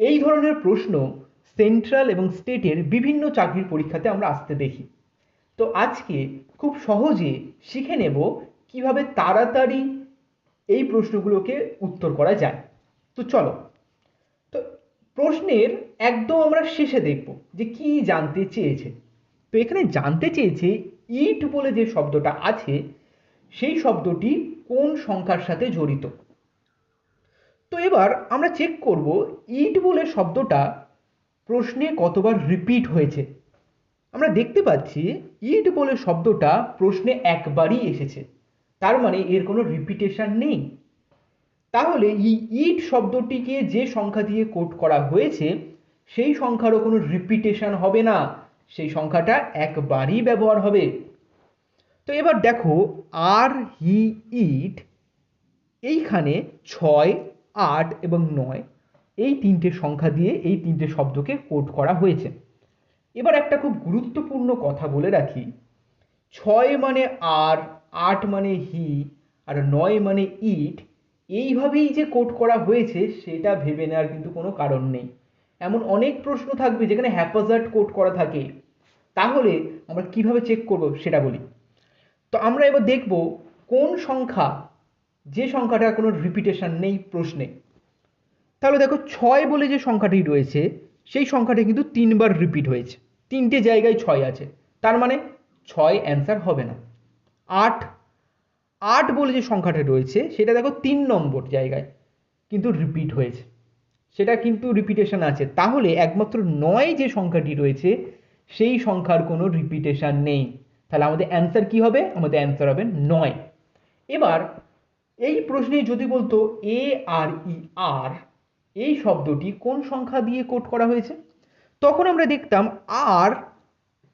এই ধরনের প্রশ্ন সেন্ট্রাল এবং স্টেটের বিভিন্ন চাকরির পরীক্ষাতে আমরা আসতে দেখি। তো আজকে খুব সহজে শিখে নেব কিভাবে তাড়াতাড়ি এই প্রশ্নগুলোকে উত্তর করা যায়। তো চলো, তো প্রশ্নের একদম আমরা শেষে দেখব যে কি জানতে চেয়েছে। তো এখানে জানতে চেয়েছে ইট বলে যে শব্দটা আছে সেই শব্দটি কোন সংখ্যার সাথে জড়িত। তো এবার আমরা চেক করব ইট বলে শব্দটা প্রশ্নে কতবার রিপিট হয়েছে। আমরা দেখতে পাচ্ছি ইট বলে শব্দটা প্রশ্নে একবারই এসেছে, তার মানে এর কোনো রিপিটেশন নেই। তাহলে এই ইট শব্দটিকে যে সংখ্যা দিয়ে কোড করা হয়েছে সেই সংখ্যারও কোনো রিপিটেশন হবে না, সেই সংখ্যাটা একবারই ব্যবহার হবে। তো এবার দেখো আর হি ইট, এইখানে 6, 8 এবং 9 এই তিনটে সংখ্যা দিয়ে এই তিনটে শব্দকে কোড করা হয়েছে। এবার একটা খুব গুরুত্বপূর্ণ কথা বলে রাখি, 6 মানে আর, 8 মানে হি আর 9 মানে ইট, এইভাবেই যে কোড করা হয়েছে সেটা ভেবে নেওয়ার কিন্তু কোনো কারণ নেই। এমন অনেক প্রশ্ন থাকবে যেখানে হ্যাপাজার্ড কোড করা থাকে, তাহলে আমরা কিভাবে চেক করব সেটা বলি। তো আমরা এবার দেখব কোন সংখ্যা, যে সংখ্যাটার কোনো রিপিটেশন নেই প্রশ্নে। তাহলে দেখো 6 বলে যে সংখ্যাটি রয়েছে সেই সংখ্যাটা কিন্তু 3বার রিপিট হয়েছে, তিনটে জায়গায় 6 আছে, তার মানে 6 অ্যান্সার হবে না। 8, 8 বলে যে সংখ্যাটা রয়েছে সেটা দেখো 3 নম্বর জায়গায় কিন্তু রিপিট হয়েছে, সেটা কিন্তু রিপিটেশন আছে, তাহলে একমাত্র 9 যে সংখ্যাটি রয়েছে সেই সংখ্যার কোনো রিপিটেশন নেই। তাহলে আমাদের অ্যান্সার কি হবে? আমাদের অ্যান্সার হবে 9। এবার এই প্রশ্নে যদি বলতো এ আর ই আর এই শব্দটি কোন সংখ্যা দিয়ে কোড করা হয়েছে, তখন আমরা দেখতাম আর,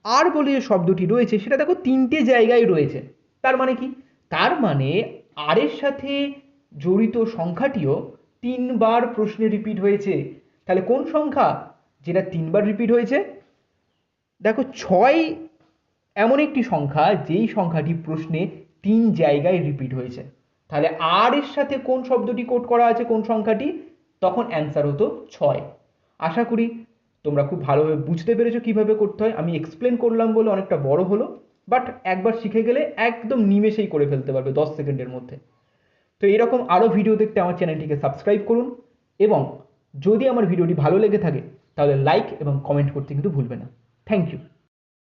আর বলে যে শব্দটি রয়েছে সেটা দেখো তিনটে জায়গায় রয়েছে, তার মানে কি? তার মানে আর এর সাথে জড়িত সংখ্যাটিও 3বার প্রশ্নে রিপিট হয়েছে। তাহলে কোন সংখ্যা যেটা 3বার রিপিট হয়েছে? দেখো 6 এমন একটি সংখ্যা যেই সংখ্যাটি প্রশ্নে 3 জায়গায় রিপিট হয়েছে। তাহলে আর এর সাথে কোন শব্দটি কোড করা আছে, কোন সংখ্যাটি, তখন অ্যান্সার হতো 6। আশা করি তোমরা খুব ভালোভাবে বুঝতে পেরেছো কিভাবে করতে হয়। আমি এক্সপ্লেন করলাম বলে অনেকটা বড় হলো, বাট একবার শিখে গেলে একদম নিমেষেই করে ফেলতে পারবে 10 সেকেন্ডের মধ্যে। তো এরকম আরও ভিডিও দেখতে আমার চ্যানেলটিকে সাবস্ক্রাইব করুন, এবং যদি আমার ভিডিওটি ভালো লেগে থাকে তাহলে লাইক এবং কমেন্ট করতে কিন্তু ভুলবে না। Thank you.